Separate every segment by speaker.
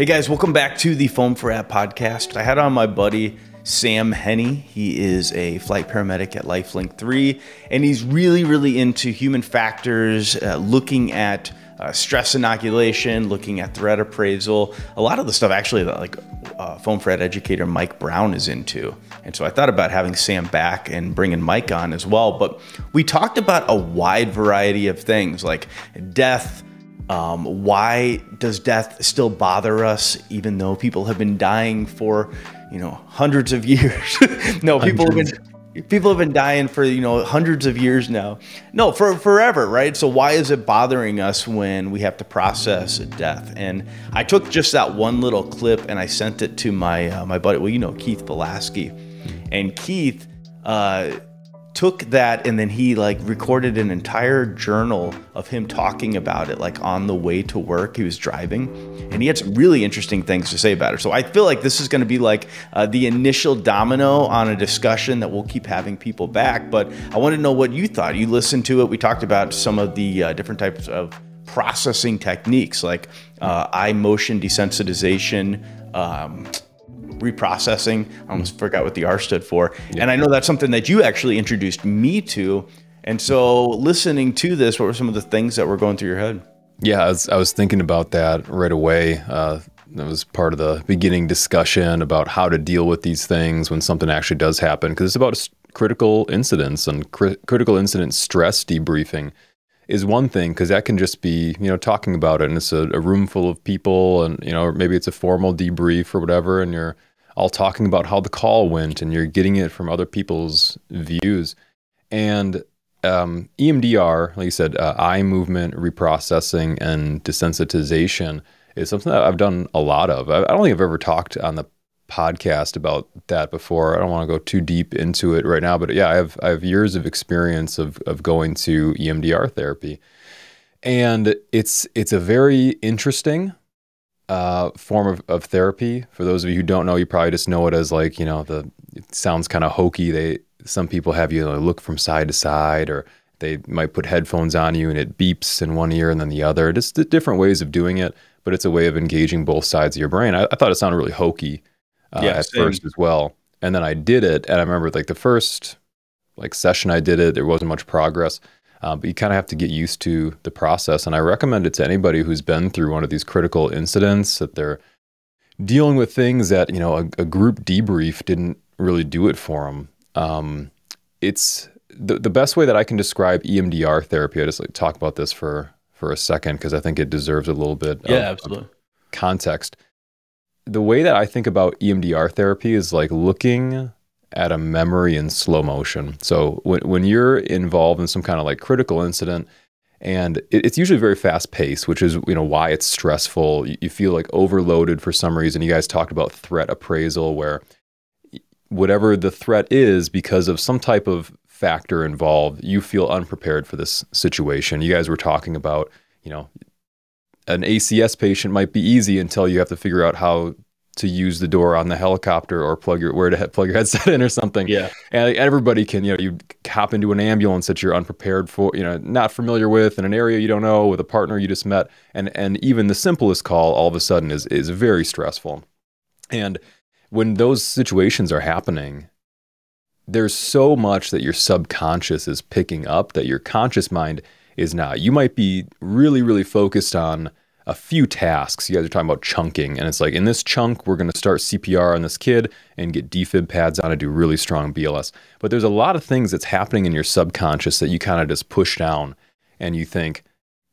Speaker 1: Hey guys, welcome back to the Foam for App podcast. I had on my buddy Sam Henne. He is a flight paramedic at Lifelink 3, and he's really into human factors, looking at stress inoculation, looking at threat appraisal, a lot of the stuff actually that Foam for App educator Mike Brown is into. And so I thought about having Sam back and bringing Mike on as well. But we talked about a wide variety of things like death. Why does death still bother us, even though people have been dying for, hundreds of years? No, people have been dying for, hundreds of years now. No, for forever, right? So why is it bothering us when we have to process death? And I took just that one little clip and I sent it to my buddy, Keith Velasky. And Keith took that and then he recorded an entire journal of him talking about it on the way to work. He was driving and he had some really interesting things to say about it. So I feel like this is going to be the initial domino on a discussion that we'll keep having people back. But I want to know what you thought. You listened to it. We talked about some of the different types of processing techniques like eye motion desensitization, reprocessing. I almost forgot what the R stood for. Yeah. And I know that's something that you actually introduced me to. And so listening to this, what were some of the things that were going through your head?
Speaker 2: Yeah, I was thinking about that right away. That was part of the beginning discussion about how to deal with these things when something actually does happen, because it's about critical incidents, and critical incident stress debriefing is one thing, because that can just be, talking about it, and it's a room full of people, and, or maybe it's a formal debrief or whatever, and you're all talking about how the call went, and you're getting it from other people's views. And EMDR, like you said, eye movement reprocessing and desensitization is something that I've done a lot of. I don't think I've ever talked on the podcast about that before. I don't want to go too deep into it right now, but yeah, I have years of experience of going to EMDR therapy, and it's a very interesting form of therapy. For those of you who don't know, you probably just know it as it sounds kind of hokey. Some people have you look from side to side, or they might put headphones on you and it beeps in one ear and then the other. Just the different ways of doing it, but it's a way of engaging both sides of your brain. I thought it sounded really hokey at first as well. And then I did it, and I remember the first session I did it, there wasn't much progress. But you kind of have to get used to the process. And I recommend it to anybody who's been through one of these critical incidents, that they're dealing with things that, a group debrief didn't really do it for them. It's the best way that I can describe EMDR therapy. I just talk about this for a second, because I think it deserves a little bit of context. The way that I think about EMDR therapy is looking at a memory in slow motion. So when you're involved in some kind of critical incident, and it's usually very fast paced, which is why it's stressful. You feel overloaded for some reason. You guys talked about threat appraisal, where whatever the threat is, because of some type of factor involved, you feel unprepared for this situation. You guys were talking about, an ACS patient might be easy until you have to figure out how to use the door on the helicopter, or plug your headset in or something. Yeah. And everybody can, you hop into an ambulance that you're unprepared for, not familiar with, in an area you don't know, with a partner you just met. And even the simplest call all of a sudden is very stressful. And when those situations are happening, there's so much that your subconscious is picking up that your conscious mind is not. You might be really focused on a few tasks. You guys are talking about chunking, and it's in this chunk, we're going to start CPR on this kid and get defib pads on and do really strong BLS. But there's a lot of things that's happening in your subconscious that you kind of just push down, and you think,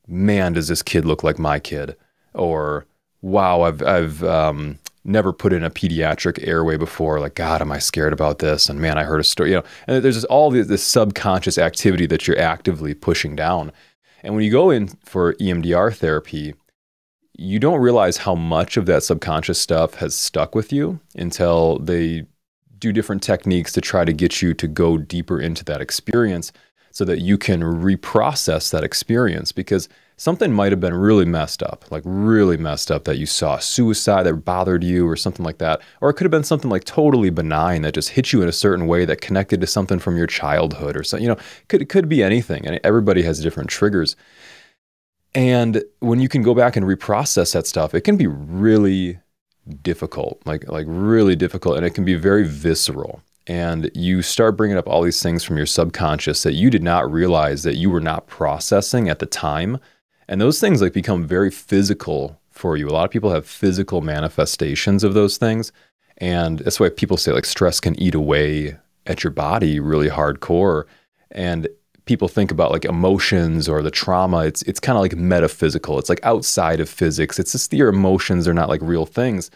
Speaker 2: man, does this kid look like my kid? Or, wow, I've never put in a pediatric airway before. God, am I scared about this? And man, I heard a story, and there's just all this subconscious activity that you're actively pushing down. And when you go in for EMDR therapy, you don't realize how much of that subconscious stuff has stuck with you until they do different techniques to try to get you to go deeper into that experience, so that you can reprocess that experience. Because something might have been really messed up that you saw a suicide that bothered you or something like that. Or it could have been something totally benign that just hit you in a certain way that connected to something from your childhood or something. It could be anything. And everybody has different triggers. And when you can go back and reprocess that stuff, it can be really difficult, like really difficult, and it can be very visceral. And you start bringing up all these things from your subconscious that you did not realize that you were not processing at the time. And those things like become very physical for you. A lot of people have physical manifestations of those things. And that's why people say like stress can eat away at your body really hardcore. And people think about like emotions or the trauma. It's kind of like metaphysical. It's like outside of physics. It's just your emotions are not like real things.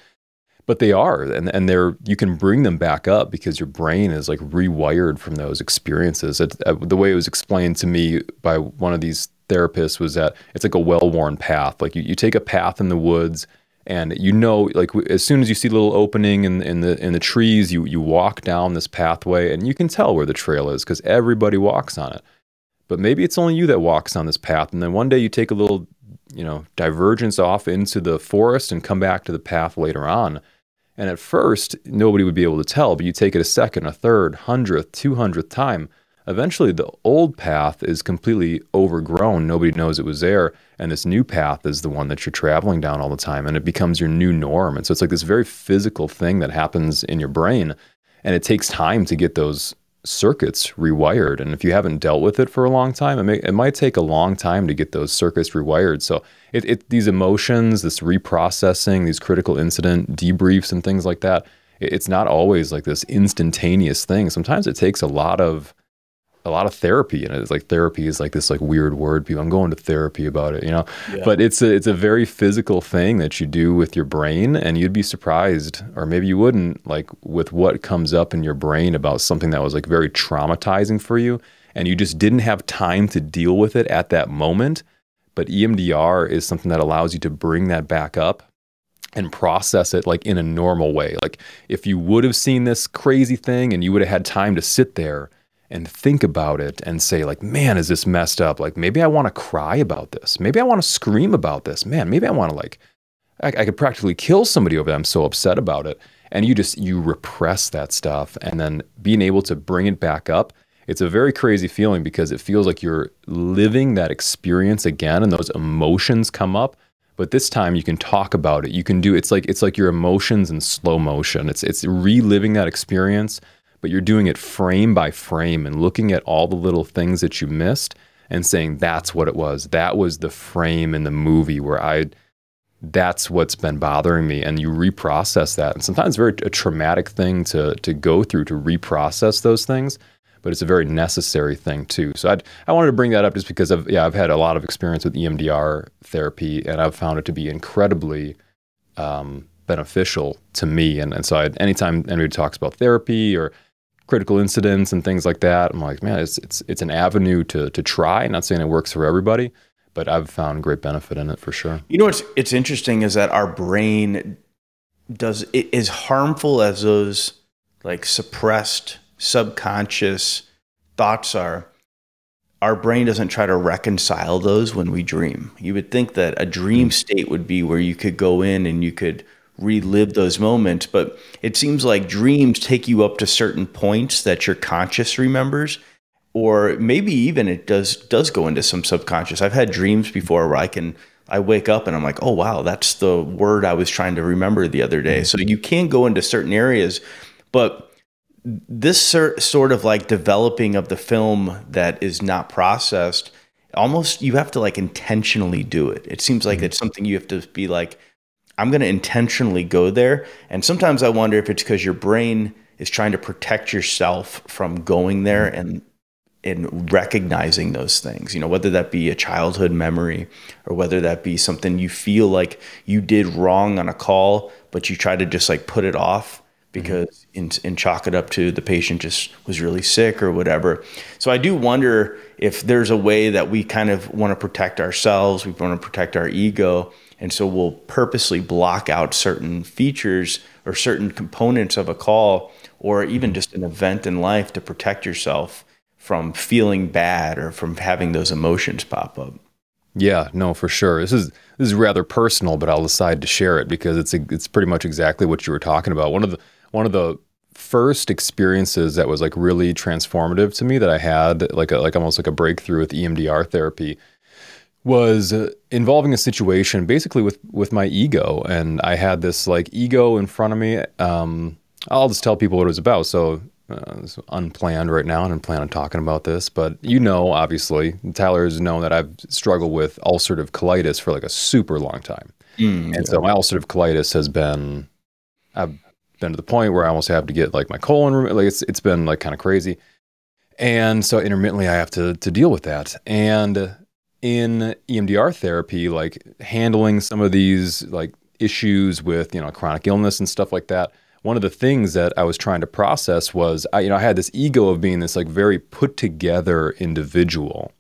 Speaker 2: But they are, and you can bring them back up because your brain is like rewired from those experiences. The way it was explained to me by one of these therapists was that it's like a well-worn path. Like you take a path in the woods, and you know, like as soon as you see a little opening in the trees, you walk down this pathway, and you can tell where the trail is because everybody walks on it. But maybe it's only you that walks on this path, and then one day you take a little, divergence off into the forest and come back to the path later on. And at first, nobody would be able to tell, but you take it a second, a third, 100th, 200th time. Eventually, the old path is completely overgrown. Nobody knows it was there. And this new path is the one that you're traveling down all the time. And it becomes your new norm. And so it's like this very physical thing that happens in your brain. And it takes time to get those circuits rewired. And if you haven't dealt with it for a long time, it might take a long time to get those circuits rewired. So these emotions, this reprocessing, these critical incident debriefs and things like that, it's not always like this instantaneous thing. Sometimes it takes a lot of therapy, and it's like therapy is like this like weird word. People, I'm going to therapy about it, Yeah. But it's a very physical thing that you do with your brain, and you'd be surprised, or maybe you wouldn't, like with what comes up in your brain about something that was like very traumatizing for you, and you just didn't have time to deal with it at that moment. But EMDR is something that allows you to bring that back up and process it like in a normal way. Like if you would have seen this crazy thing and you would have had time to sit there and think about it and say like, man, is this messed up? Like maybe I want to cry about this. Maybe I want to scream about this. Man, maybe I want to I could practically kill somebody over that. I'm so upset about it. And you repress that stuff, and then being able to bring it back up, it's a very crazy feeling because it feels like you're living that experience again, and those emotions come up. But this time you can talk about it. You can do, it's like your emotions in slow motion. It's reliving that experience, but you're doing it frame by frame and looking at all the little things that you missed and saying, that's what it was. That was the frame in the movie where that's what's been bothering me. And you reprocess that. And sometimes it's a traumatic thing to go through, to reprocess those things, but it's a very necessary thing too. So I wanted to bring that up just because I've had a lot of experience with EMDR therapy, and I've found it to be incredibly beneficial to me. And so anytime anybody talks about therapy or critical incidents and things like that, I'm like, man, it's an avenue to try. Not saying it works for everybody, but I've found great benefit in it for sure.
Speaker 1: It's interesting is that our brain is harmful as those like suppressed subconscious thoughts are. Our brain doesn't try to reconcile those when we dream. You would think that a dream state would be where you could go in and you could relive those moments, but it seems like dreams take you up to certain points that your conscious remembers, or maybe even it does go into some subconscious. I've had dreams before where I wake up and I'm like, oh wow, that's the word I was trying to remember the other day. So you can go into certain areas, but this sort of like developing of the film that is not processed, almost you have to like intentionally do it. It seems like it's something you have to be like, I'm going to intentionally go there. And sometimes I wonder if it's because your brain is trying to protect yourself from going there and recognizing those things, whether that be a childhood memory or whether that be something you feel like you did wrong on a call, but you try to just like put it off because and chalk it up to the patient just was really sick or whatever. So I do wonder if there's a way that we kind of want to protect ourselves, we want to protect our ego, and so we'll purposely block out certain features or certain components of a call or even just an event in life to protect yourself from feeling bad or from having those emotions pop up.
Speaker 2: Yeah, no, for sure. This is rather personal, but I'll decide to share it because it's pretty much exactly what you were talking about. One of the first experiences that was like really transformative to me that I had, like almost like a breakthrough with EMDR therapy, was involving a situation basically with my ego. And I had this like ego in front of me. I'll just tell people what it was about. So it's unplanned right now, and I didn't plan on talking about this, but obviously, Tyler has known that I've struggled with ulcerative colitis for like a super long time. So my ulcerative colitis I've been to the point where I almost have to get like my colon, like it's been like kind of crazy. And so intermittently I have to deal with that. And in EMDR therapy, like handling some of these like issues with, chronic illness and stuff like that, one of the things that I was trying to process was, I had this ego of being this like very put together individual.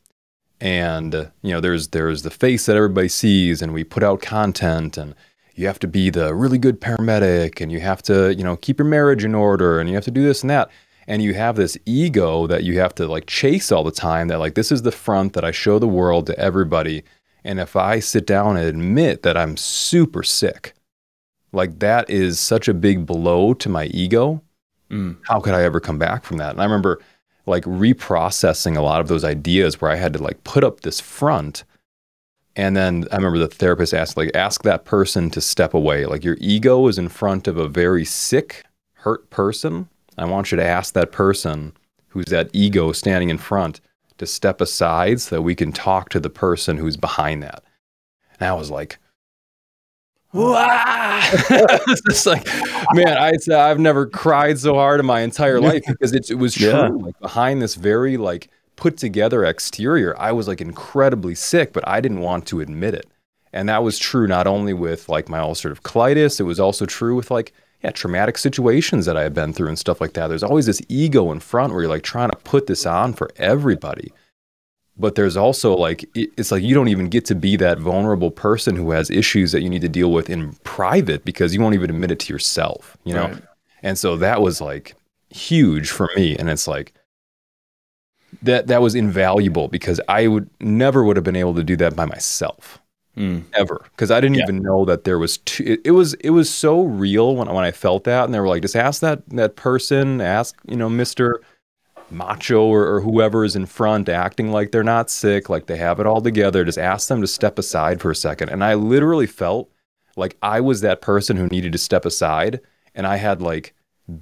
Speaker 2: And, there's the face that everybody sees, and we put out content, and you have to be the really good paramedic, and you have to, keep your marriage in order, and you have to do this and that. And you have this ego that you have to like chase all the time, that like, this is the front that I show the world to everybody. And if I sit down and admit that I'm super sick, like that is such a big blow to my ego. How could I ever come back from that? And I remember like reprocessing a lot of those ideas where I had to like put up this front. And then I remember the therapist asked, like, ask that person to step away. Like, your ego is in front of a very sick, hurt person. I want you to ask that person who's that ego standing in front to step aside so that we can talk to the person who's behind that. And I was like, wow. It's just like, man, I've never cried so hard in my entire life, because it was true. Yeah. Like, behind this very like put together exterior, I was like incredibly sick, but I didn't want to admit it. And that was true not only with like my ulcerative colitis, it was also true with like, traumatic situations that I had been through and stuff like that. There's always this ego in front where you're like trying to put this on for everybody. But there's also like, it's like you don't even get to be that vulnerable person who has issues that you need to deal with in private, because you won't even admit it to yourself, Right. And so that was like huge for me. And it's like, that was invaluable, because I would have been able to do that by myself. Ever, because I didn't even know that there was it was so real when I felt that, and they were like, just ask that person, ask Mr. Macho or whoever is in front acting like they're not sick, like they have it all together, just ask them to step aside for a second. And I literally felt like I was that person who needed to step aside, and I had like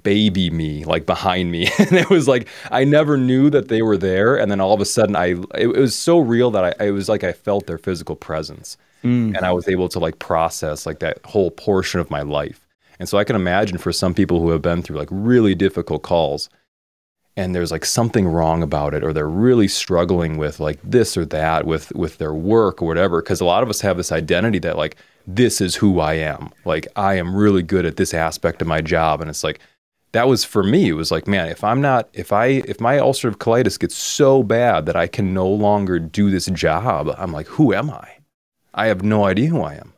Speaker 2: baby me like behind me, and it was like I never knew that they were there, and then all of a sudden it was so real that it was like I felt their physical presence, and I was able to like process like that whole portion of my life. And so I can imagine for some people who have been through like really difficult calls, and there's like something wrong about it, or they're really struggling with like this or that with their work or whatever, because a lot of us have this identity that like, this is who I am, like I am really good at this aspect of my job. And it's like, that was for me, it was like, man, if my ulcerative colitis gets so bad that I can no longer do this job, I'm like, who am I? I have no idea who I am.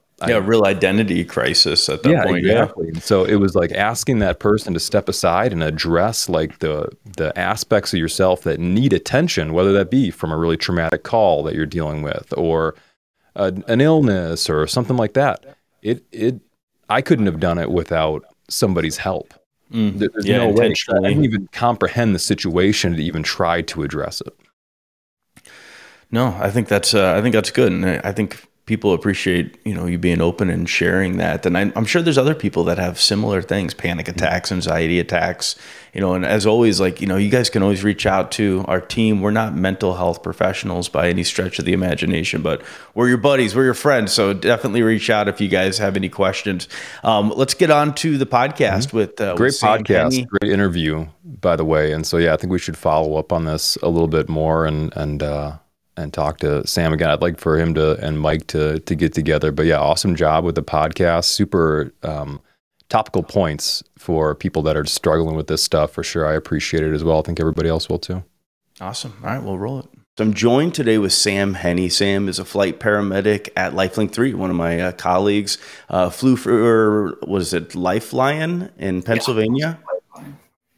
Speaker 1: Real identity crisis at that point.
Speaker 2: Exactly. Yeah. So it was like asking that person to step aside and address like the aspects of yourself that need attention, whether that be from a really traumatic call that you're dealing with, or an illness or something like that. I couldn't have done it without somebody's help. There's no way. I didn't even comprehend the situation to even try to address it.
Speaker 1: No, I think that's good, and I think people appreciate you being open and sharing that. And I'm sure there's other people that have similar things, panic attacks, anxiety attacks. And as always, like you guys can always reach out to our team. We're not mental health professionals by any stretch of the imagination, but we're your buddies, we're your friends. So definitely reach out if you guys have any questions. Let's get on to the podcast with
Speaker 2: great podcast, Henne. Great interview, by the way. And so I think we should follow up on this a little bit more and talk to Sam again. I'd like for him and Mike to get together. But awesome job with the podcast. Super topical points for people that are struggling with this stuff, for sure. I appreciate it as well. I think everybody else will too.
Speaker 1: Awesome. All right, we'll roll it. So I'm joined today with Sam Henne. Sam is a flight paramedic at Lifelink 3. One of my colleagues flew for, Lifeline in Pennsylvania?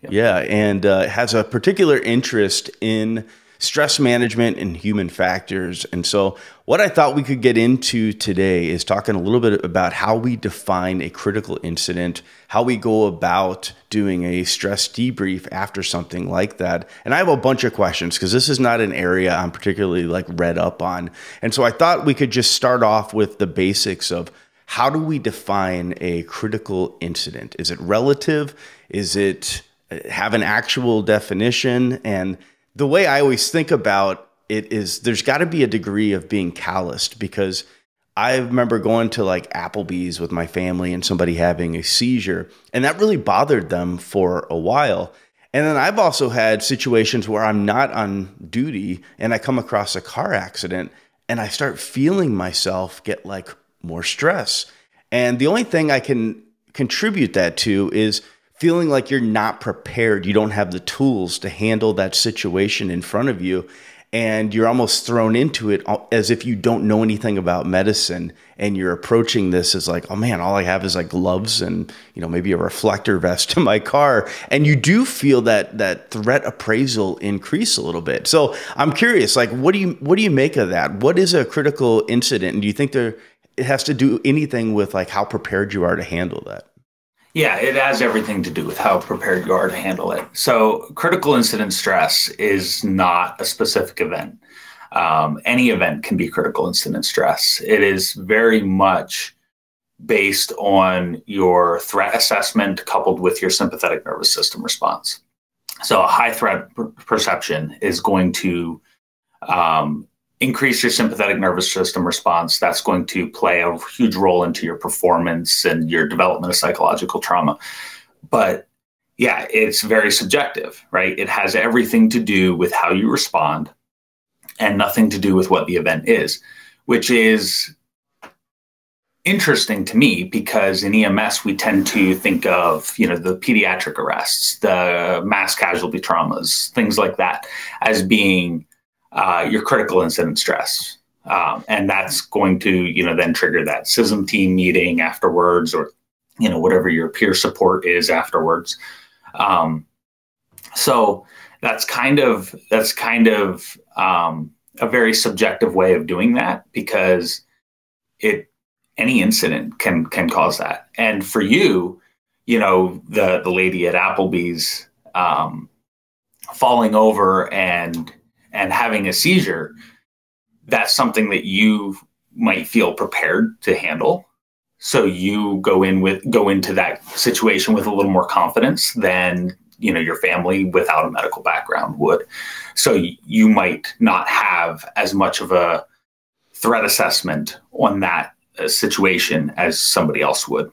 Speaker 1: Yeah, and has a particular interest in stress management and human factors. And so what I thought we could get into today is talking a little bit about how we define a critical incident, how we go about doing a stress debrief after something like that. And I have a bunch of questions because this is not an area I'm particularly like read up on. And so I thought we could just start off with the basics of how do we define a critical incident? Is it relative? Is it have an actual definition? And the way I always think about it is there's got to be a degree of being calloused, because I remember going to like Applebee's with my family and somebody having a seizure, and that really bothered them for a while. And then I've also had situations where I'm not on duty and I come across a car accident and I start feeling myself get like more stress. And the only thing I can contribute that to is feeling like you're not prepared. You don't have the tools to handle that situation in front of you. And you're almost thrown into it as if you don't know anything about medicine. And you're approaching this as like, oh man, all I have is like gloves and, maybe a reflector vest in my car. And you do feel that threat appraisal increase a little bit. So I'm curious, like, what do you make of that? What is a critical incident? And do you think it has to do anything with like how prepared you are to handle that?
Speaker 3: Yeah, it has everything to do with how prepared you are to handle it. So critical incident stress is not a specific event. Any event can be critical incident stress. It is very much based on your threat assessment coupled with your sympathetic nervous system response. So a high threat perception is going to increase your sympathetic nervous system response. That's going to play a huge role into your performance and your development of psychological trauma. But yeah, it's very subjective, right? It has everything to do with how you respond and nothing to do with what the event is, which is interesting to me because in EMS, we tend to think of, the pediatric arrests, the mass casualty traumas, things like that as being your critical incident stress. And that's going to, then trigger that CISM team meeting afterwards, or, whatever your peer support is afterwards. So that's kind of a very subjective way of doing that, because any incident can cause that. And for you, the lady at Applebee's falling over and having a seizure, that's something that you might feel prepared to handle. So you go into that situation with a little more confidence than, your family without a medical background would. So you might not have as much of a threat assessment on that situation as somebody else would.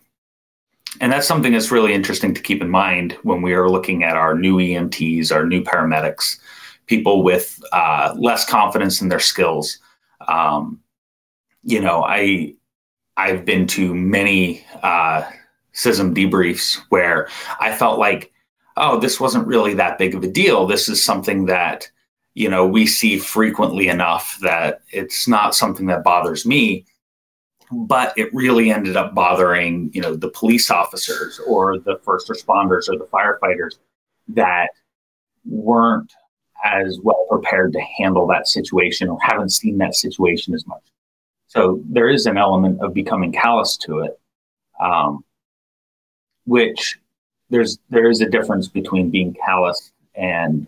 Speaker 3: And that's something that's really interesting to keep in mind when we are looking at our new EMTs, our new paramedics, people with less confidence in their skills. I've been to many CISM debriefs where I felt like, oh, this wasn't really that big of a deal. This is something that, we see frequently enough that it's not something that bothers me. But it really ended up bothering, the police officers or the first responders or the firefighters that weren't as well prepared to handle that situation or haven't seen that situation as much. So there is an element of becoming callous to it, which there is a difference between being callous and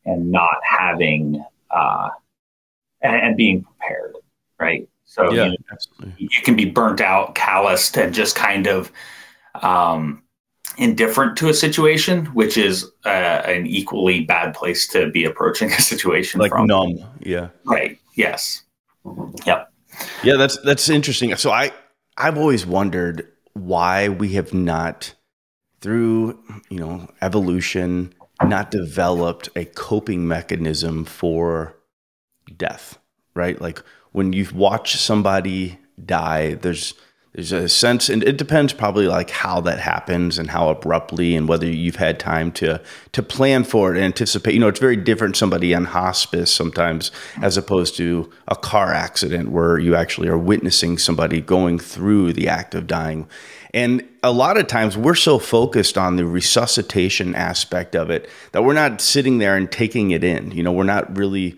Speaker 3: not having and being prepared, right? So
Speaker 1: yeah,
Speaker 3: you can be burnt out, calloused, and just kind of indifferent to a situation, which is an equally bad place to be approaching a situation
Speaker 1: like
Speaker 3: from.
Speaker 1: numb. Yeah.
Speaker 3: Right. Yes. Yep.
Speaker 1: Yeah, that's interesting. So I've always wondered why we have not, through evolution, not developed a coping mechanism for death, right? Like when you watch somebody die, there's There's a sense, and it depends probably like how that happens and how abruptly, and whether you've had time to plan for it and anticipate. It's very different somebody on hospice sometimes as opposed to a car accident where you actually are witnessing somebody going through the act of dying. And a lot of times we're so focused on the resuscitation aspect of it that we're not sitting there and taking it in. We're not really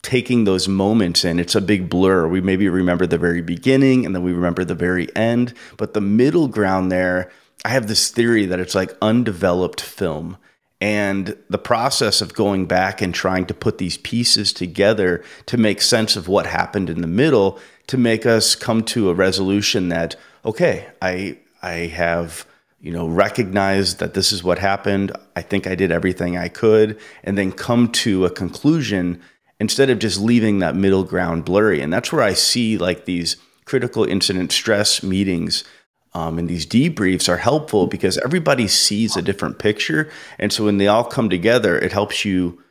Speaker 1: taking those moments in. It's a big blur. We maybe remember the very beginning and then we remember the very end, but the middle ground there, I have this theory that it's like undeveloped film. And the process of going back and trying to put these pieces together to make sense of what happened in the middle, to make us come to a resolution that, okay, I have recognized that this is what happened. I think I did everything I could, and then come to a conclusion instead of just leaving that middle ground blurry. And that's where I see like these critical incident stress meetings and these debriefs are helpful because everybody sees a different picture. And so when they all come together, it helps you,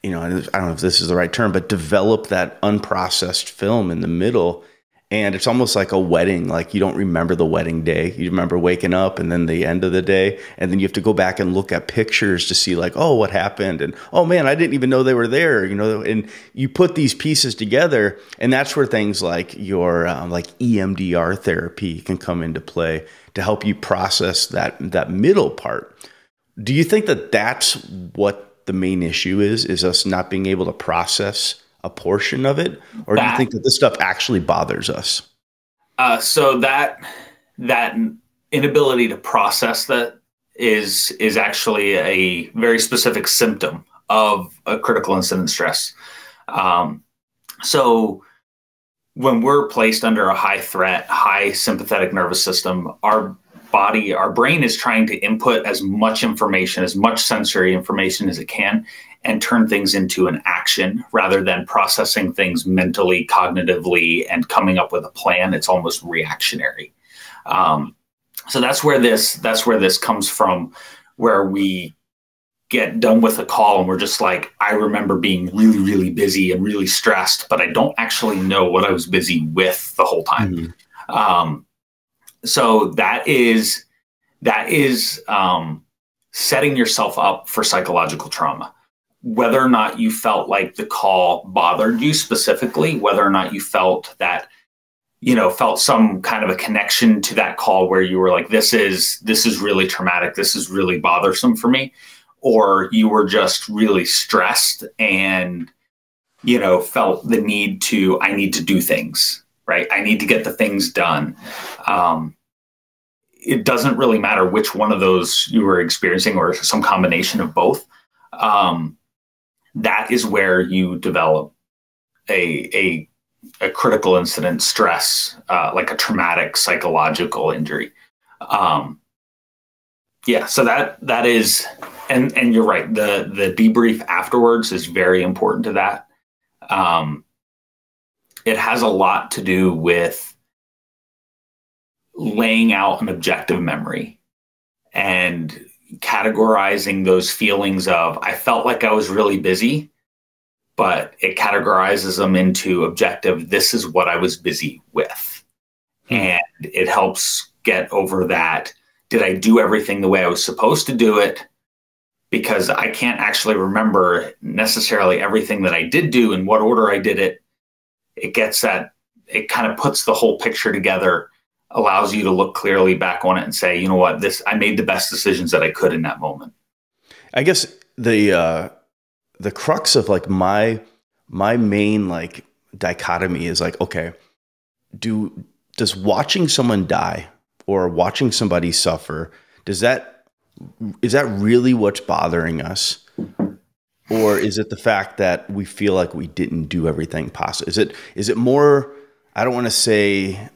Speaker 1: and I don't know if this is the right term, but develop that unprocessed film in the middle. And it's almost like a wedding. Like you don't remember the wedding day. You remember waking up and then the end of the day. And then you have to go back and look at pictures to see like, oh, what happened? And, oh man, I didn't even know they were there, and you put these pieces together. And that's where things like your like EMDR therapy can come into play to help you process that middle part. Do you think that that's what the main issue is us not being able to process a portion of it, or do you think that this stuff actually bothers us?
Speaker 3: So that inability to process that is actually a very specific symptom of a critical incident stress. So when we're placed under a high threat, high sympathetic nervous system, our brain is trying to input as much information, as much sensory information as it can, and turn things into an action rather than processing things mentally, cognitively, and coming up with a plan. It's almost reactionary. So that's where this comes from, where we get done with a call and we're just like, I remember being really, really busy and really stressed, but I don't actually know what I was busy with the whole time. Mm-hmm. So that is setting yourself up for psychological trauma. Whether or not you felt like the call bothered you specifically, whether or not you felt that, felt some kind of a connection to that call where you were like, this is really traumatic, this is really bothersome for me, or you were just really stressed and, felt the need to do things, right? I need to get the things done. It doesn't really matter which one of those you were experiencing or some combination of both. That is where you develop a critical incident stress, like a traumatic psychological injury. So that is, and you're right. The debrief afterwards is very important to that. It has a lot to do with laying out an objective memory and categorizing those feelings of, I felt like I was really busy, but it categorizes them into objective. This is what I was busy with. And it helps get over that. Did I do everything the way I was supposed to do it? Because I can't actually remember necessarily everything that I did do in what order I did it. It kind of puts the whole picture together, allows you to look clearly back on it and say, you know what, I made the best decisions that I could in that moment.
Speaker 1: I guess the crux of like my main like dichotomy is like, okay, does watching someone die or watching somebody suffer, is that really what's bothering us? Or is it the fact that we feel like we didn't do everything possible? Is it more, I don't want to say,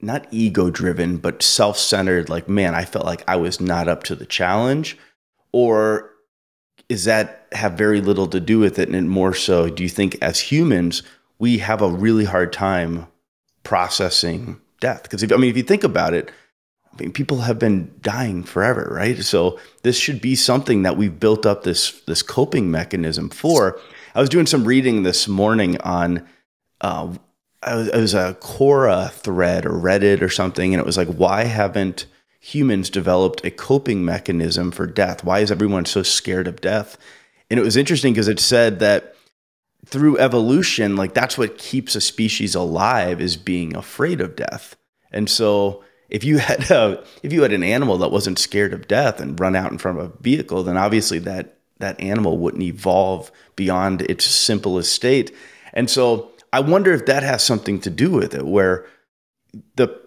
Speaker 1: not ego driven, but self-centered, like, man, I felt like I was not up to the challenge? Or is that have very little to do with it? And more so, do you think as humans, we have a really hard time processing death? Because if you think about it, people have been dying forever, right? So this should be something that we've built up this coping mechanism for. I was doing some reading this morning on it was a Quora thread or Reddit or something, and it was like, why haven't humans developed a coping mechanism for death? Why is everyone so scared of death? And it was interesting because it said that through evolution, like that's what keeps a species alive, is being afraid of death. And so if you had an animal that wasn't scared of death and run out in front of a vehicle, then obviously that animal wouldn't evolve beyond its simplest state. And so I wonder if that has something to do with it, where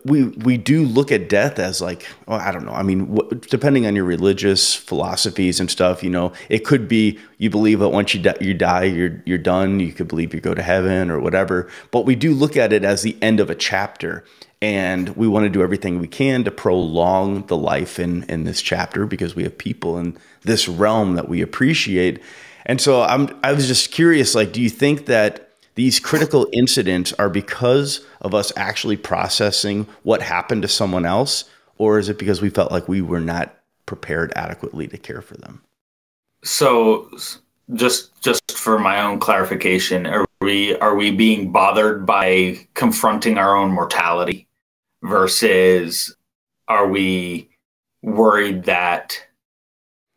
Speaker 1: we do look at death as like, oh, I don't know. I mean, depending on your religious philosophies and stuff, you know, it could be you believe that once you die, you're done. You could believe you go to heaven or whatever. But we do look at it as the end of a chapter, and we want to do everything we can to prolong the life in this chapter because we have people in this realm that we appreciate. And so I was just curious, like, do you think that these critical incidents are because of us actually processing what happened to someone else, or is it because we felt like we were not prepared adequately to care for them?
Speaker 3: So just for my own clarification, are we being bothered by confronting our own mortality versus are we worried that,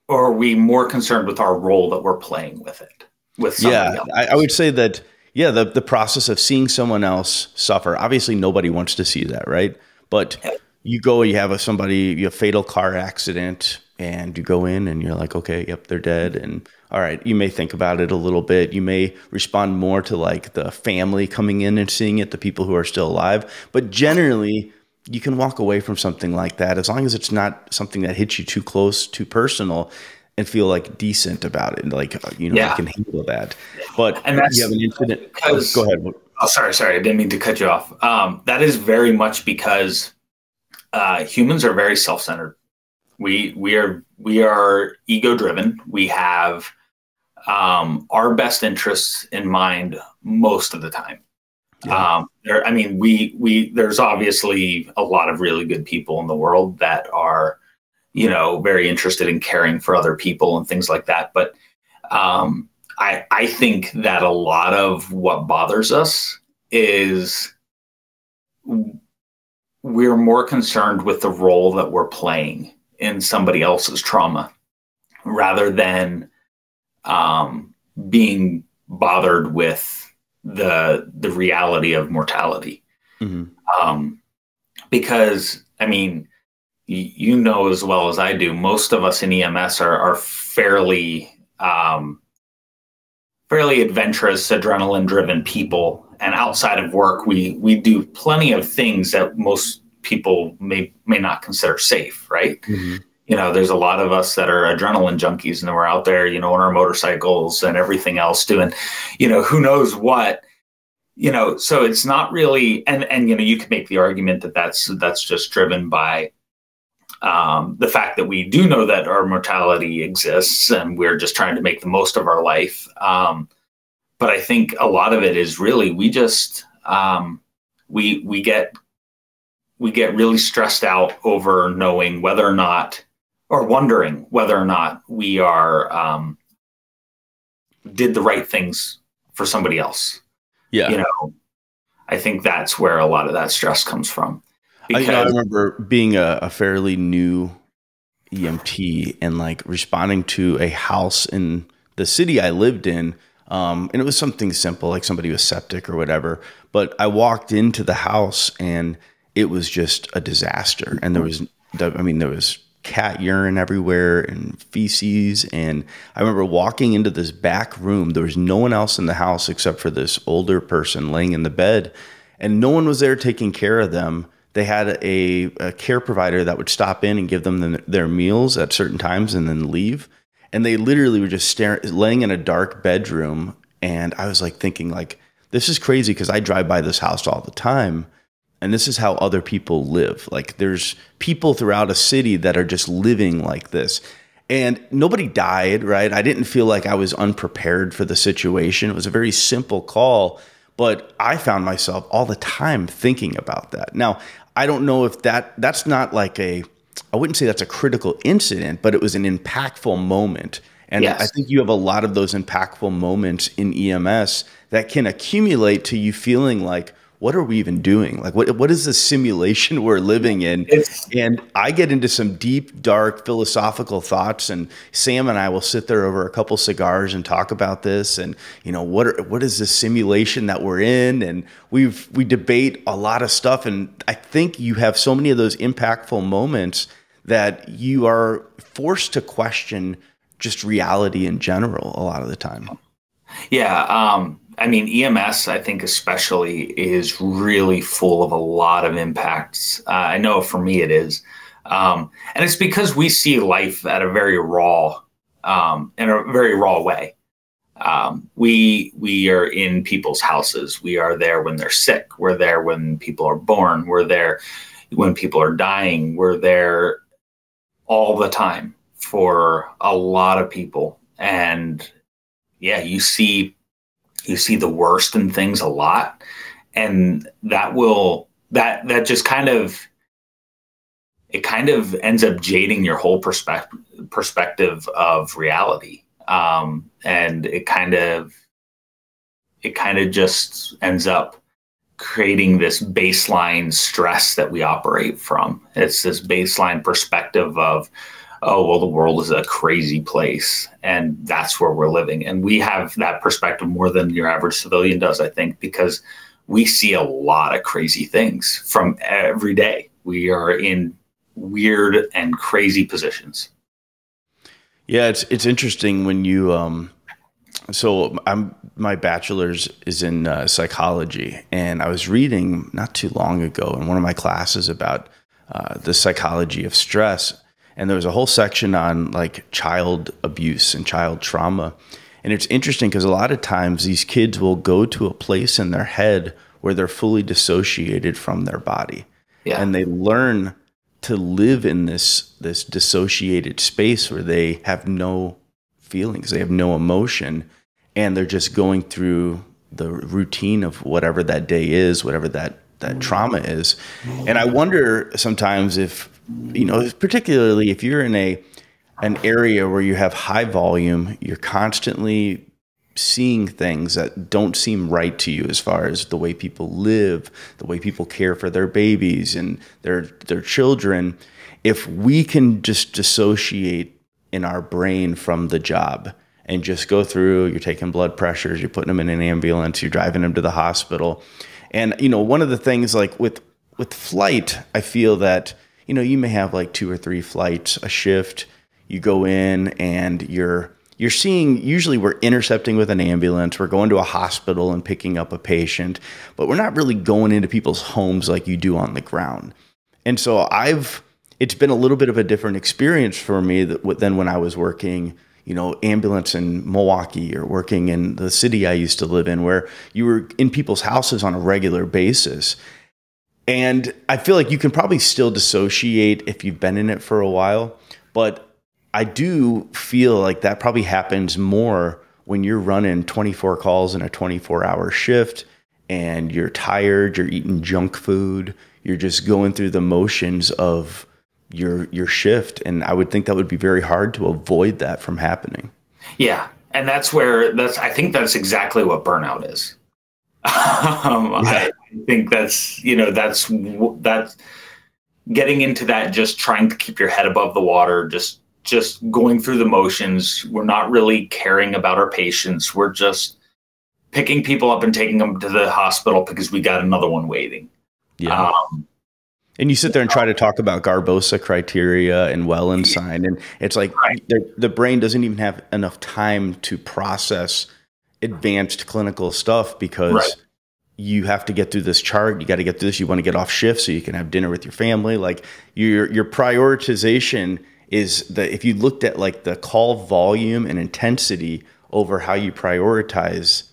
Speaker 3: or are we more concerned with our role that we're playing with it, with somebody else?
Speaker 1: I would say that, yeah, the process of seeing someone else suffer, obviously nobody wants to see that, right? But you go, you have you have a fatal car accident, and you go in and you're like, okay, yep, they're dead. And all right, you may think about it a little bit. You may respond more to like the family coming in and seeing it, the people who are still alive. But generally, you can walk away from something like that as long as it's not something that hits you too close, too personal, and feel like decent about it. Like, you know, you can handle that. But you have an incident. Go ahead.
Speaker 3: Oh, sorry. I didn't mean to cut you off. That is very much because humans are very self-centered. We are ego-driven. We have our best interests in mind most of the time. Yeah. There's obviously a lot of really good people in the world that are, you know, very interested in caring for other people and things like that. But I think that a lot of what bothers us is we're more concerned with the role that we're playing in somebody else's trauma rather than being bothered with the reality of mortality. Mm-hmm. Because, I mean, you know as well as I do, most of us in EMS are fairly adventurous, adrenaline-driven people. And outside of work, we do plenty of things that most people may not consider safe, right? Mm-hmm. You know, there's a lot of us that are adrenaline junkies, and we're out there, you know, on our motorcycles and everything else doing, you know, who knows what. You know, so it's not really, and you know, you could make the argument that that's just driven by the fact that we do know that our mortality exists and we're just trying to make the most of our life. But I think a lot of it is really, we just, we get really stressed out over knowing whether or not, or wondering whether or not we are, did the right things for somebody else.
Speaker 1: Yeah.
Speaker 3: You know, I think that's where a lot of that stress comes from.
Speaker 1: Because I remember being a fairly new EMT and like responding to a house in the city I lived in. And it was something simple, like somebody was septic or whatever. But I walked into the house and it was just a disaster. And there was cat urine everywhere and feces. And I remember walking into this back room. There was no one else in the house except for this older person laying in the bed, and no one was there taking care of them. They had a care provider that would stop in and give them their meals at certain times and then leave. And they literally were just laying in a dark bedroom. And I was like thinking, like, this is crazy because I drive by this house all the time. And this is how other people live. Like, there's people throughout a city that are just living like this. And nobody died, right? I didn't feel like I was unprepared for the situation. It was a very simple call. But I found myself all the time thinking about that. Now, I don't know if that's not like I wouldn't say that's a critical incident, but it was an impactful moment. And yes. I think you have a lot of those impactful moments in EMS that can accumulate to you feeling like, what are we even doing? Like, what is the simulation we're living in? And I get into some deep, dark philosophical thoughts, and Sam and I will sit there over a couple cigars and talk about this. And, you know, what is the simulation that we're in? And we debate a lot of stuff. And I think you have so many of those impactful moments that you are forced to question just reality in general a lot of the time.
Speaker 3: Yeah. I mean, EMS, I think especially, is really full of a lot of impacts. I know for me it is. And it's because we see life at a very raw, in a very raw way. We are in people's houses. We are there when they're sick. We're there when people are born. We're there when people are dying. We're there all the time for a lot of people. And yeah, you see the worst in things a lot, and that just kind of ends up jading your whole perspective of reality, and it kind of just ends up creating this baseline stress that we operate from. It's this baseline perspective of, oh, well, the world is a crazy place, and that's where we're living. And we have that perspective more than your average civilian does, I think, because we see a lot of crazy things from every day. We are in weird and crazy positions.
Speaker 1: Yeah, it's interesting when you so my bachelor's is in psychology, and I was reading not too long ago in one of my classes about the psychology of stress. And there was a whole section on like child abuse and child trauma. And it's interesting because a lot of times these kids will go to a place in their head where they're fully dissociated from their body. Yeah. And they learn to live in this dissociated space where they have no feelings, they have no emotion, and they're just going through the routine of whatever that day is, whatever that trauma is. And I wonder sometimes if, you know, particularly if you're in an area where you have high volume, you're constantly seeing things that don't seem right to you as far as the way people live, the way people care for their babies and their children. If we can just dissociate in our brain from the job and just go through, you're taking blood pressures, you're putting them in an ambulance, you're driving them to the hospital. And, you know, one of the things like with flight, I feel that, you know, you may have like 2 or 3 flights a shift. You go in and you're seeing, usually we're intercepting with an ambulance. We're going to a hospital and picking up a patient, but we're not really going into people's homes like you do on the ground. And so it's been a little bit of a different experience for me than when I was working, you know, ambulance in Milwaukee or working in the city I used to live in, where you were in people's houses on a regular basis. And I feel like you can probably still dissociate if you've been in it for a while, but I do feel like that probably happens more when you're running 24 calls in a 24-hour shift and you're tired, you're eating junk food, you're just going through the motions of your shift. And I would think that would be very hard to avoid that from happening.
Speaker 3: Yeah. And I think that's exactly what burnout is. I think that's, you know, that's getting into that, just trying to keep your head above the water, just going through the motions. We're not really caring about our patients. We're just picking people up and taking them to the hospital because we got another one waiting.
Speaker 1: Yeah. And you sit there and try to talk about Garbosa criteria and Wellenstein, and it's like the brain doesn't even have enough time to process advanced clinical stuff because you have to get through this chart. You got to get through this. You want to get off shift so you can have dinner with your family. Like your prioritization is that if you looked at like the call volume and intensity over how you prioritize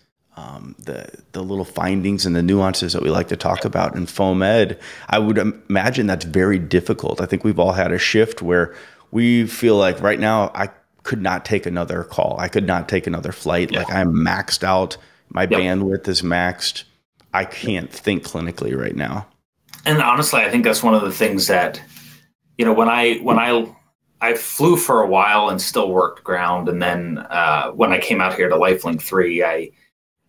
Speaker 1: the little findings and the nuances that we like to talk about in foam ed, I would imagine that's very difficult. I think we've all had a shift where we feel like right now I could not take another call. I could not take another flight. Yeah. Like I'm maxed out. My bandwidth is maxed. I can't think clinically right now.
Speaker 3: And honestly, I think that's one of the things that, you know, when I flew for a while and still worked ground. And then when I came out here to LifeLink 3, I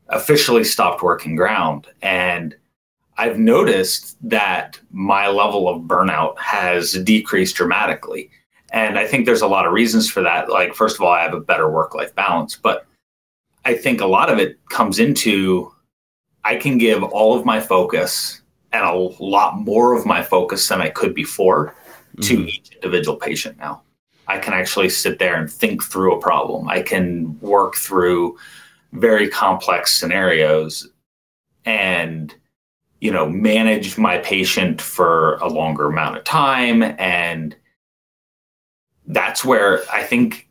Speaker 3: officially stopped working ground. And I've noticed that my level of burnout has decreased dramatically. And I think there's a lot of reasons for that. Like, first of all, I have a better work-life balance, but I think a lot of it comes into I can give all of my focus and a lot more of my focus than I could before to each individual patient now. I can actually sit there and think through a problem. I can work through very complex scenarios and, you know, manage my patient for a longer amount of time. And that's where I think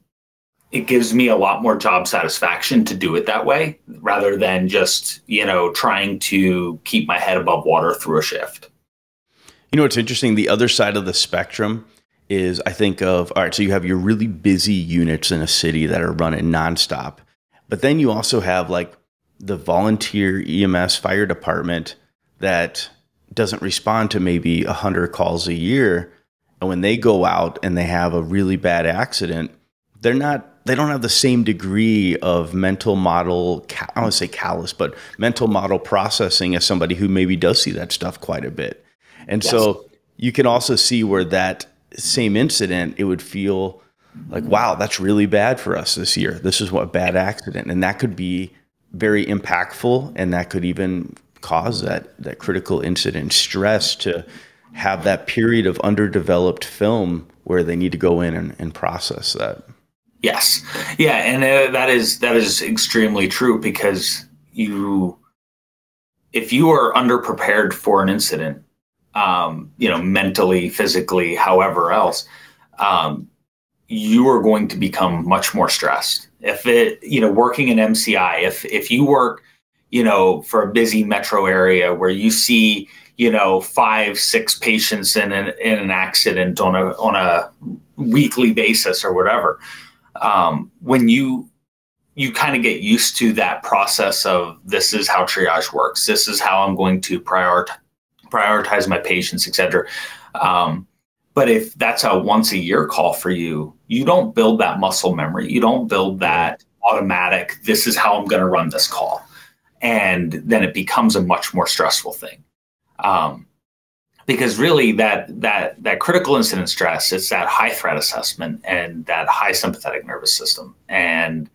Speaker 3: it gives me a lot more job satisfaction to do it that way, rather than just, you know, trying to keep my head above water through a shift.
Speaker 1: You know, what's interesting, the other side of the spectrum is I think of, all right, so you have your really busy units in a city that are running nonstop, but then you also have like the volunteer EMS fire department that doesn't respond to maybe 100 calls a year. And when they go out and they have a really bad accident, they don't have the same degree of mental model, I don't want to say callous, but mental model processing as somebody who maybe does see that stuff quite a bit. And so you can also see where that same incident, it would feel like, wow, that's really bad for us this year. This is what bad accident. And that could be very impactful. And that could even cause that critical incident stress to have that period of underdeveloped film where they need to go in and process that.
Speaker 3: Yes. Yeah. And that is extremely true, because if you are underprepared for an incident, you know, mentally, physically, however else, you are going to become much more stressed. If working in MCI, if you work, you know, for a busy metro area where you see, you know, 5-6 patients in an accident on a weekly basis or whatever, when you kind of get used to that process of, this is how triage works, this is how I'm going to prioritize my patients, et cetera. But if that's a once a year call for you, you don't build that muscle memory. You don't build that automatic, this is how I'm going to run this call. And then it becomes a much more stressful thing. Because really that critical incident stress, it's that high threat assessment and that high sympathetic nervous system. And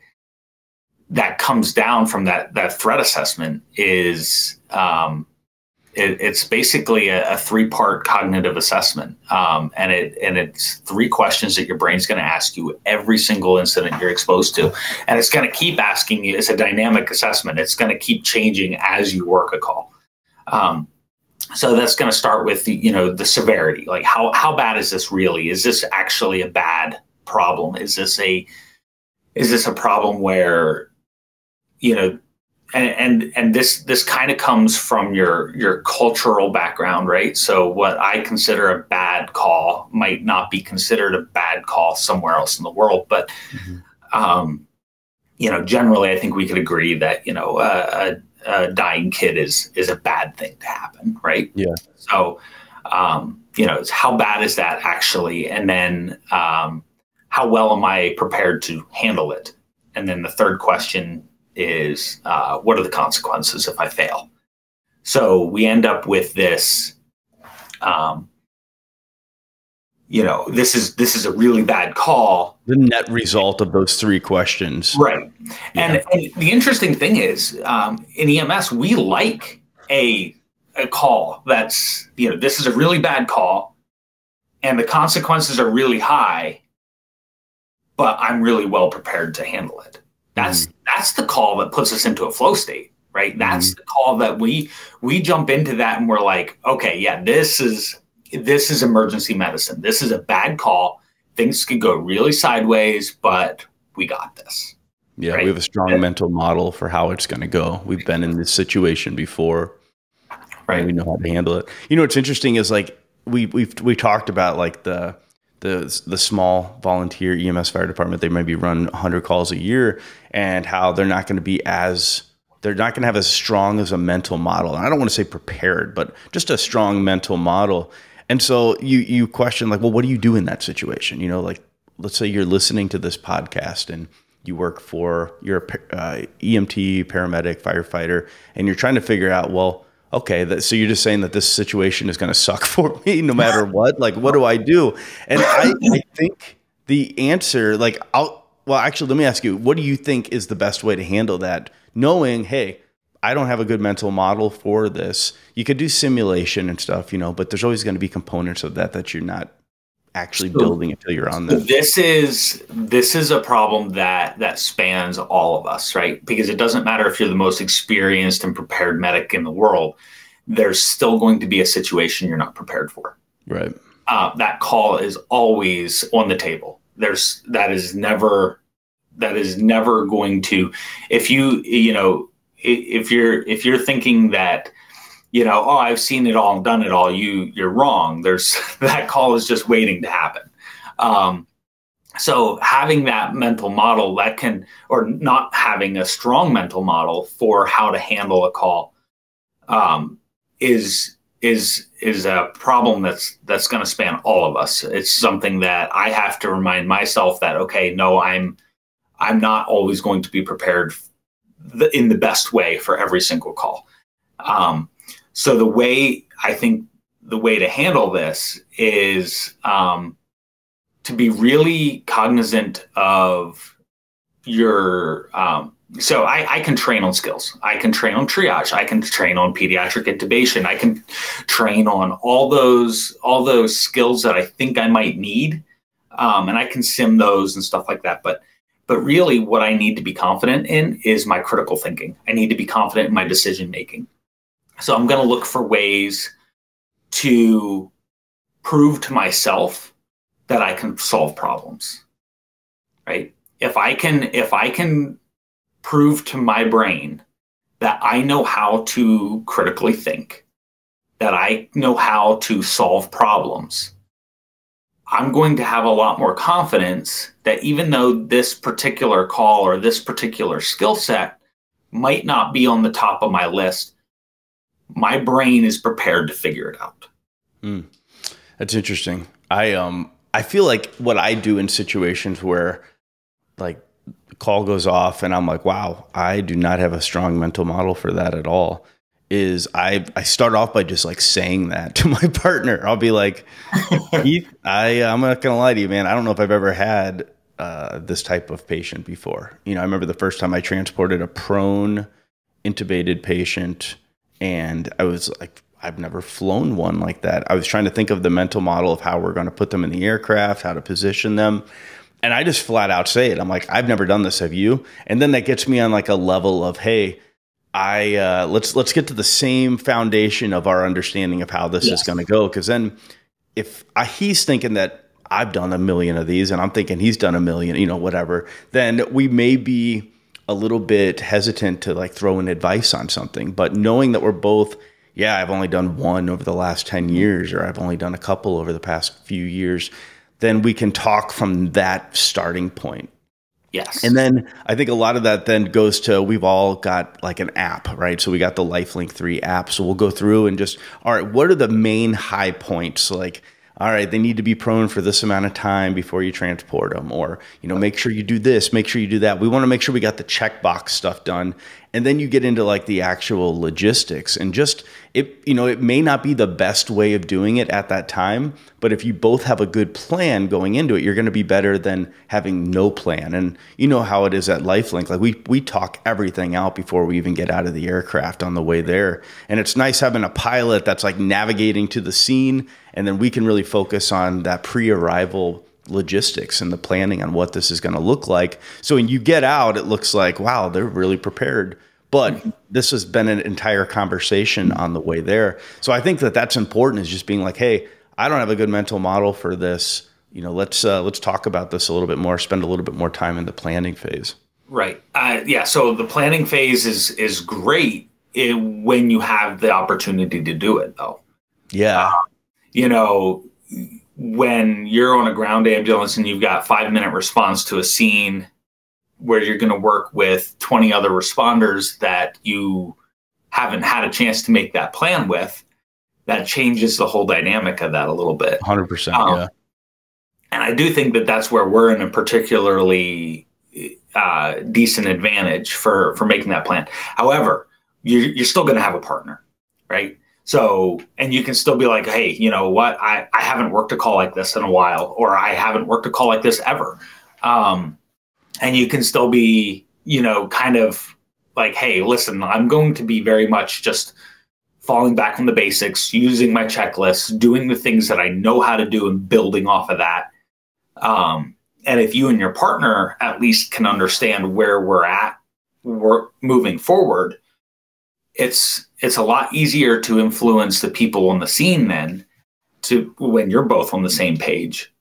Speaker 3: that comes down from that threat assessment is, it's basically a 3-part cognitive assessment. And it's 3 questions that your brain's going to ask you every single incident you're exposed to. And it's going to keep asking you. It's a dynamic assessment. It's going to keep changing as you work a call. So that's going to start with the severity. Like how bad is this really? Is this actually a bad problem? Is this a problem where, you know, and this kind of comes from your cultural background, right? So what I consider a bad call might not be considered a bad call somewhere else in the world. But, you know, generally, I think we could agree that, you know, a dying kid is a bad thing to happen, right? Yeah. So, you know, it's how bad is that actually? And then how well am I prepared to handle it? And then the third question is, what are the consequences if I fail? So we end up with this, you know, this is a really bad call.
Speaker 1: The net result of those 3 questions.
Speaker 3: Right. And the interesting thing is, in EMS, we like a call that's, you know, this is a really bad call and the consequences are really high, but I'm really well prepared to handle it. That's the call that puts us into a flow state, right? That's the call that we jump into that and we're like, okay, yeah, this is emergency medicine. This is a bad call. Things could go really sideways, but we got this.
Speaker 1: Yeah,
Speaker 3: right?
Speaker 1: We have a strong mental model for how it's going to go. We've been in this situation before. Right. We know how to handle it. You know, what's interesting is like we talked about like the small volunteer EMS fire department. They maybe run 100 calls a year, and how they're not going to have as strong as a mental model. And I don't want to say prepared, but just a strong mental model. And so you question like, well, what do you do in that situation? You know, like let's say you're listening to this podcast and you're EMT, paramedic, firefighter, and you're trying to figure out, well, okay, so you're just saying that this situation is going to suck for me no matter what? Like, what do I do? And I think the answer, like, well, actually, let me ask you, what do you think is the best way to handle that? Knowing, hey, I don't have a good mental model for this. You could do simulation and stuff, but there's always going to be components of that you're not actually building until you're on that.
Speaker 3: This is a problem that spans all of us, right? Because it doesn't matter if you're the most experienced and prepared medic in the world, there's still going to be a situation you're not prepared for.
Speaker 1: Right.
Speaker 3: That call is always on the table. That is never going to, if you're thinking that, oh, I've seen it all and done it all, you're wrong. That call is just waiting to happen. So having that mental model or not having a strong mental model for how to handle a call, is a problem that's going to span all of us. It's something that I have to remind myself that, okay, no, I'm not always going to be prepared in the best way for every single call. So the way to handle this is to be really cognizant of your, so I can train on skills. I can train on triage. I can train on pediatric intubation. I can train on all those skills that I think I might need. And I can sim those and stuff like that. But really what I need to be confident in is my critical thinking. I need to be confident in my decision making. So I'm going to look for ways to prove to myself that I can solve problems, right? If I can prove to my brain that I know how to critically think, that I know how to solve problems, I'm going to have a lot more confidence that even though this particular call or this particular skill set might not be on the top of my list, my brain is prepared to figure it out.
Speaker 1: That's interesting. I feel like what I do in situations where like the call goes off and I'm like, wow, I do not have a strong mental model for that at all, is I start off by just like saying that to my partner. I'll be like, Heath, I'm not going to lie to you, man. I don't know if I've ever had this type of patient before. I remember the first time I transported a prone intubated patient, and I was like, I've never flown one like that. I was trying to think of the mental model of how we're going to put them in the aircraft, how to position them. And I just flat out say it. I'm like, I've never done this. Have you? And then that gets me on like a level of, hey, let's get to the same foundation of our understanding of how this is going to go. Because then if he's thinking that I've done a million of these and I'm thinking he's done a million, whatever, then we may be a little bit hesitant to like throw in advice on something. But knowing that we're both, I've only done one over the last 10 years, or I've only done a couple over the past few years, then we can talk from that starting point.
Speaker 3: Yes.
Speaker 1: And then I think a lot of that then goes to, we've all got like an app, right? So we got the LifeLink 3 app. So we'll go through and just, all right, what are the main high points? Like, all right, they need to be prone for this amount of time before you transport them, or, make sure you do this, make sure you do that. We want to make sure we got the checkbox stuff done. And then you get into like the actual logistics, and just it may not be the best way of doing it at that time, but if you both have a good plan going into it, you're going to be better than having no plan. And you know how it is at LifeLink. Like we talk everything out before we even get out of the aircraft on the way there. And it's nice having a pilot that's like navigating to the scene, and then we can really focus on that pre-arrival logistics and the planning on what this is going to look like. So when you get out, it looks like, wow, they're really prepared. But this has been an entire conversation on the way there. So I think that that's important, is just being like, hey, I don't have a good mental model for this. Let's talk about this a little bit more, spend a little bit more time in the planning phase.
Speaker 3: Right. So the planning phase is great when you have the opportunity to do it, though.
Speaker 1: Yeah.
Speaker 3: When you're on a ground ambulance and you've got 5-minute response to a scene where you're going to work with 20 other responders that you haven't had a chance to make that plan with, that changes the whole dynamic of that a little bit.
Speaker 1: 100%. Yeah.
Speaker 3: And I do think that that's where we're in a particularly decent advantage for making that plan. However, you're still going to have a partner, right? So, and you can still be like, hey, you know what? I haven't worked a call like this in a while, or I haven't worked a call like this ever. And you can still be, you know, kind of like, hey, listen, I'm going to be very much just falling back on the basics, using my checklist, doing the things that I know how to do and building off of that. And if you and your partner at least can understand where we're moving forward, it's a lot easier to influence the people on the scene then when you're both on the same page.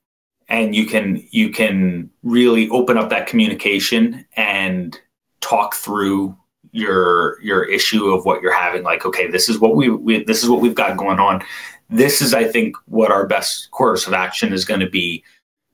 Speaker 3: And you can really open up that communication and talk through your issue of what you're having. Like, okay, this is what this is what we've got going on. This is, I think, what our best course of action is going to be.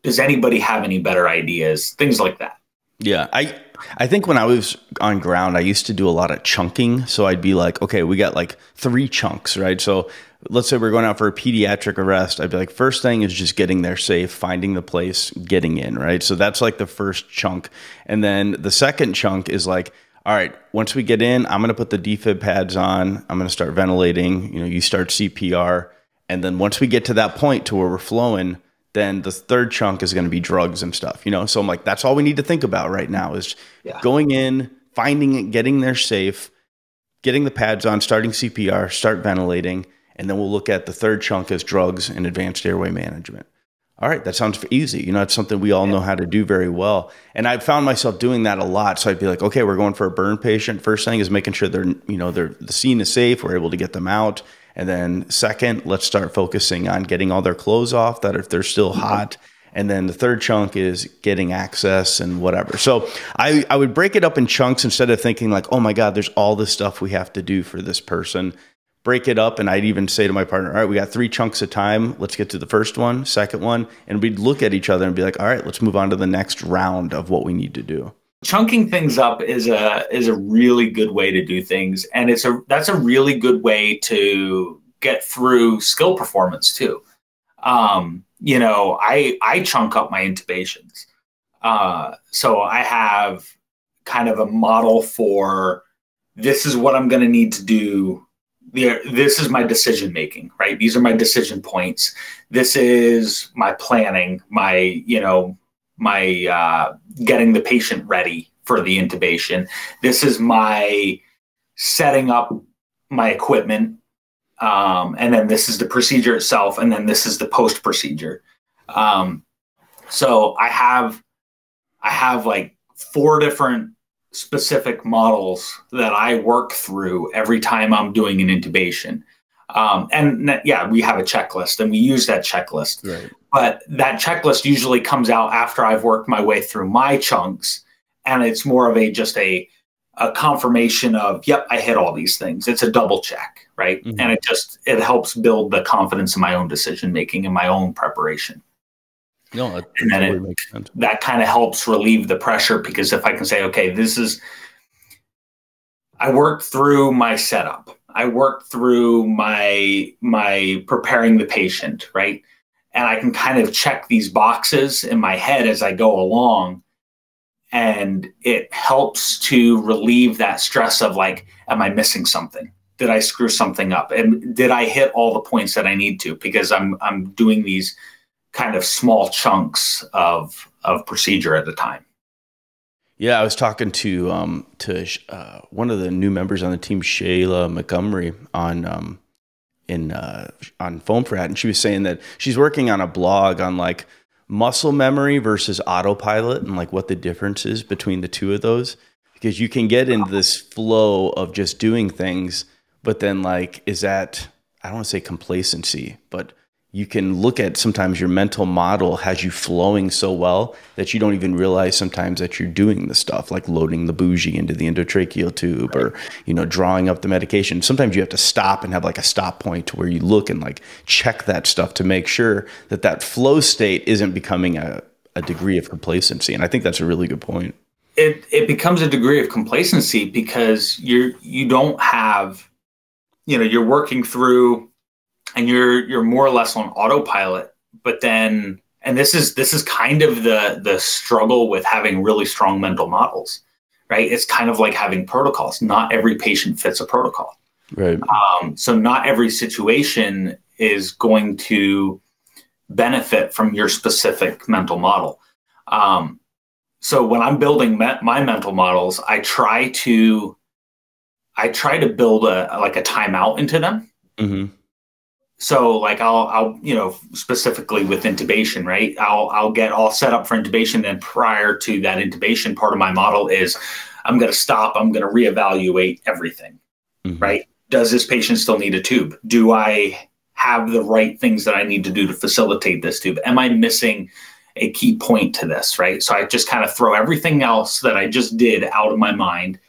Speaker 3: Does anybody have any better ideas? Things like that.
Speaker 1: Yeah, I think when I was on ground, I used to do a lot of chunking. So I'd be like, okay, we got like 3 chunks, right? So let's say we're going out for a pediatric arrest. I'd be like, first thing is just getting there safe, finding the place, getting in, right? So that's like the first chunk. And then the second chunk is like, all right, once we get in, I'm going to put the defib pads on. I'm going to start ventilating. You know, you start CPR. And then once we get to that point to where we're flowing, then the third chunk is going to be drugs and stuff, you know? So I'm like, that's all we need to think about right now is going in, finding it, getting there safe, getting the pads on, starting CPR, start ventilating. And then we'll look at the third chunk as drugs and advanced airway management. All right, that sounds easy. You know, it's something we all know how to do very well. And I found myself doing that a lot. So I'd be like, okay, we're going for a burn patient. First thing is making sure the scene is safe. We're able to get them out. And then second, let's start focusing on getting all their clothes off that if they're still hot. And then the third chunk is getting access and whatever. So I would break it up in chunks instead of thinking like, oh my God, there's all this stuff we have to do for this person. Break it up. And I'd even say to my partner, all right, we got 3 chunks of time. Let's get to the first one, second one. And we'd look at each other and be like, all right, let's move on to the next round of what we need to do.
Speaker 3: Chunking things up is a really good way to do things. And that's a really good way to get through skill performance too. You know, I chunk up my intubations. So I have kind of a model for this is what I'm going to need to do. This is my decision making, right? These are my decision points. This is my planning, my getting the patient ready for the intubation. This is my setting up my equipment. And then this is the procedure itself. And then this is the post procedure. So I have like 4 different specific models that I work through every time I'm doing an intubation. And yeah, we have a checklist and we use that checklist, right. But that checklist usually comes out after I've worked my way through my chunks. And it's more of just a confirmation of, yep, I hit all these things. It's a double check, right? Mm-hmm. And it helps build the confidence in my own decision-making and my own preparation.
Speaker 1: No,
Speaker 3: and then totally makes sense. That kind of helps relieve the pressure because if I can say, okay, I worked through my setup. I worked through my preparing the patient, right? And I can kind of check these boxes in my head as I go along. And it helps to relieve that stress of like, am I missing something? Did I screw something up? And did I hit all the points that I need to? Because I'm doing these kind of small chunks of procedure at a time.
Speaker 1: Yeah, I was talking to one of the new members on the team, Shayla Montgomery, on Foam for Hat, and she was saying that she's working on a blog on like muscle memory versus autopilot and like what the difference is between the two of those, because you can get into this flow of just doing things, but then like, is that, I don't want to say complacency, but you can look at sometimes your mental model has you flowing so well that you don't even realize sometimes that you're doing the stuff like loading the bougie into the endotracheal tube, right, or, you know, drawing up the medication. Sometimes you have to stop and have like a stop point to where you look and like check that stuff to make sure that that flow state isn't becoming a degree of complacency. And I think that's a really good point.
Speaker 3: It becomes a degree of complacency because you don't have, you know, you're working through and you're more or less on autopilot, but then, and this is kind of the struggle with having really strong mental models, right? It's kind of like having protocols. Not every patient fits a protocol,
Speaker 1: Right.
Speaker 3: So not every situation is going to benefit from your specific mental model. So when I'm building my mental models, I try to build a timeout into them.
Speaker 1: Mm-hmm.
Speaker 3: So like I'll specifically with intubation, right? I'll get all set up for intubation. Then prior to that intubation, part of my model is I'm going to stop. I'm going to reevaluate everything,
Speaker 1: Mm-hmm.
Speaker 3: right? Does this patient still need a tube? Do I have the right things that I need to do to facilitate this tube? Am I missing a key point to this, right? So I just kind of throw everything else that I just did out of my mind,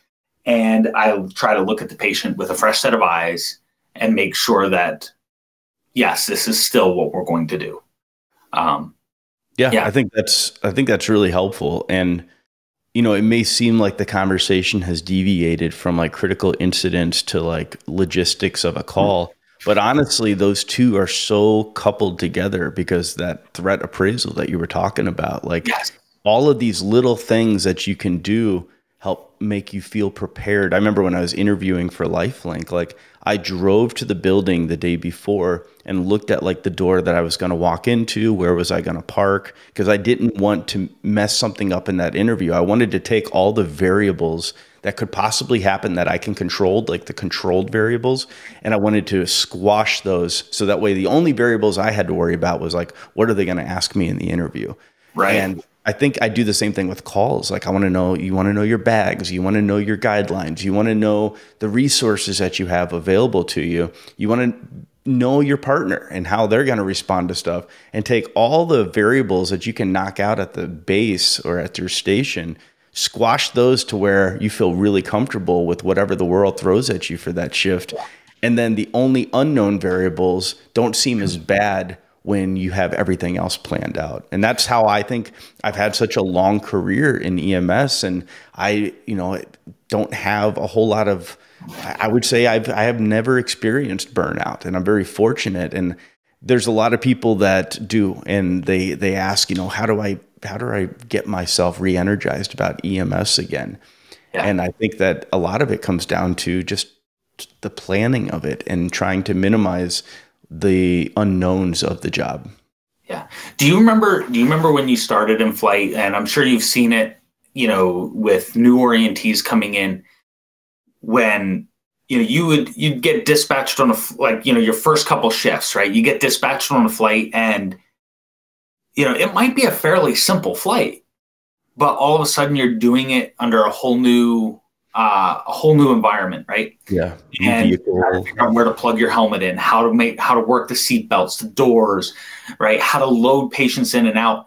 Speaker 3: and I'll try to look at the patient with a fresh set of eyes and make sure that, yes, this is still what we're going to do.
Speaker 1: Yeah, I think that's really helpful. And, it may seem like the conversation has deviated from like critical incidents to like logistics of a call. But honestly, those two are so coupled together because that threat appraisal that you were talking about, like all of these little things that you can do help make you feel prepared. I remember when I was interviewing for LifeLink, like I drove to the building the day before and looked at like the door that I was going to walk into, where was I going to park? Because I didn't want to mess something up in that interview. I wanted to take all the variables that could possibly happen that I can control, like the controlled variables, and I wanted to squash those. So that way the only variables I had to worry about was like, what are they going to ask me in the interview?
Speaker 3: Right.
Speaker 1: And I think I do the same thing with calls. Like you want to know your bags, you want to know your guidelines, you want to know the resources that you have available to you. You want to know your partner and how they're going to respond to stuff, and take all the variables that you can knock out at the base or at your station, squash those to where you feel really comfortable with whatever the world throws at you for that shift. And then the only unknown variables don't seem as bad when you have everything else planned out. And that's how I think I've had such a long career in EMS. And I, don't have a whole lot of, I would say I have never experienced burnout, and I'm very fortunate. And there's a lot of people that do, and they ask, how do I get myself re-energized about EMS again? Yeah. And I think that a lot of it comes down to just the planning of it and trying to minimize the unknowns of the job.
Speaker 3: Yeah. Do you remember when you started in flight? And I'm sure you've seen it, with new orientees coming in, when you'd get dispatched on your first couple shifts, right? You get dispatched on a flight, and it might be a fairly simple flight, but all of a sudden you're doing it under a whole new environment, right?
Speaker 1: Yeah.
Speaker 3: And figure out where to plug your helmet in, how to work the seat belts, the doors, right? How to load patients in and out.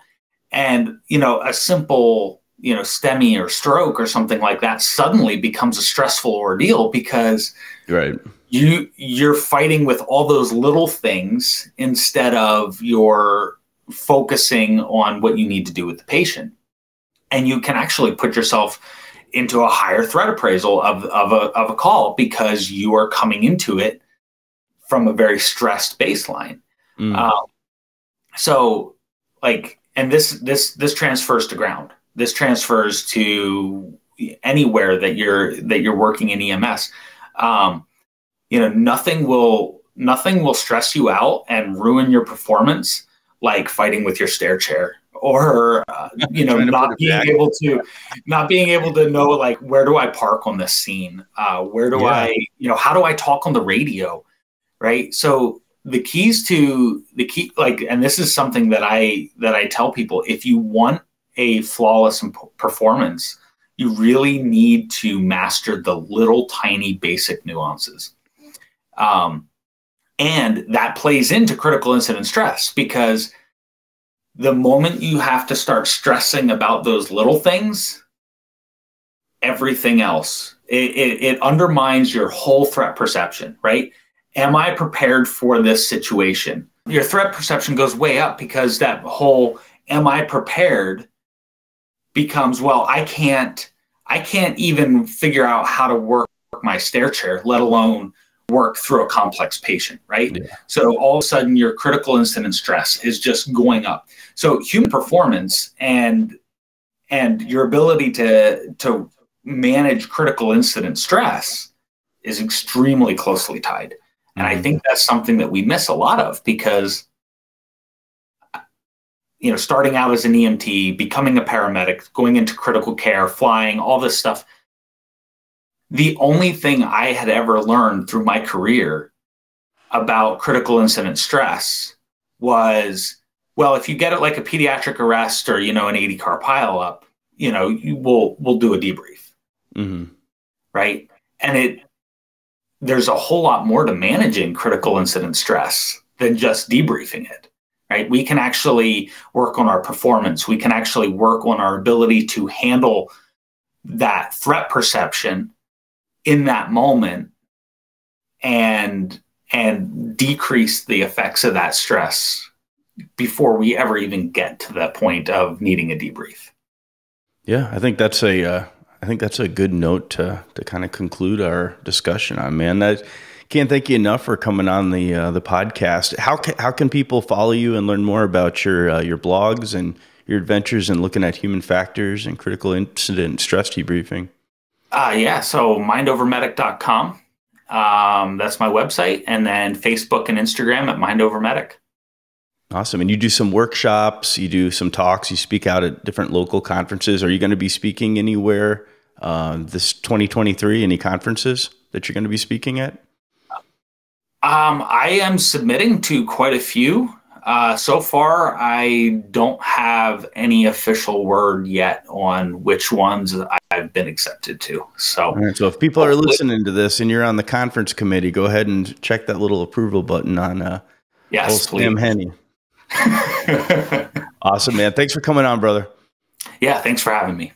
Speaker 3: And, a simple, STEMI or stroke or something like that suddenly becomes a stressful ordeal, because you're fighting with all those little things instead of you're focusing on what you need to do with the patient. And you can actually put yourself into a higher threat appraisal of a call, because you are coming into it from a very stressed baseline. So and this transfers to ground. This transfers to anywhere that you're working in EMS. Nothing will stress you out and ruin your performance like fighting with your stair chair, or not being able to know, like, where do I park on this scene? Where do I, how do I talk on the radio? Right. So the key, and this is something that I tell people: if you want a flawless performance, you really need to master the little tiny basic nuances. And that plays into critical incident stress, because the moment you have to start stressing about those little things, everything else, it undermines your whole threat perception, right? Am I prepared for this situation? Your threat perception goes way up, because that whole "am I prepared" becomes, well, I can't even figure out how to work my stair chair, let alone work through a complex patient, right? Yeah. So all of a sudden your critical incident stress is just going up. So human performance and your ability to manage critical incident stress is extremely closely tied. And I think that's something that we miss a lot of because, starting out as an EMT, becoming a paramedic, going into critical care, flying, all this stuff. The only thing I had ever learned through my career about critical incident stress was, well, if you get it like a pediatric arrest or, an 80-car pileup, we'll do a debrief. Right. And there's a whole lot more to managing critical incident stress than just debriefing it. Right. We can actually work on our performance. We can actually work on our ability to handle that threat perception in that moment and decrease the effects of that stress before we ever even get to the point of needing a debrief.
Speaker 1: Yeah, I think that's a good note to kind of conclude our discussion on, man. I can't thank you enough for coming on the podcast. How can people follow you and learn more about your blogs and your adventures in looking at human factors and critical incident stress debriefing?
Speaker 3: So mindovermedic.com. That's my website. And then Facebook and Instagram at mindovermedic.
Speaker 1: Awesome. And you do some workshops, you do some talks, you speak out at different local conferences. Are you going to be speaking anywhere this 2023? Any conferences that you're going to be speaking at?
Speaker 3: I am submitting to quite a few. So far, I don't have any official word yet on which ones I've been accepted to. So,
Speaker 1: all right, so if people are listening to this and you're on the conference committee, go ahead and check that little approval button on
Speaker 3: yes,
Speaker 1: Sam Henne. Awesome, man. Thanks for coming on, brother.
Speaker 3: Yeah, thanks for having me.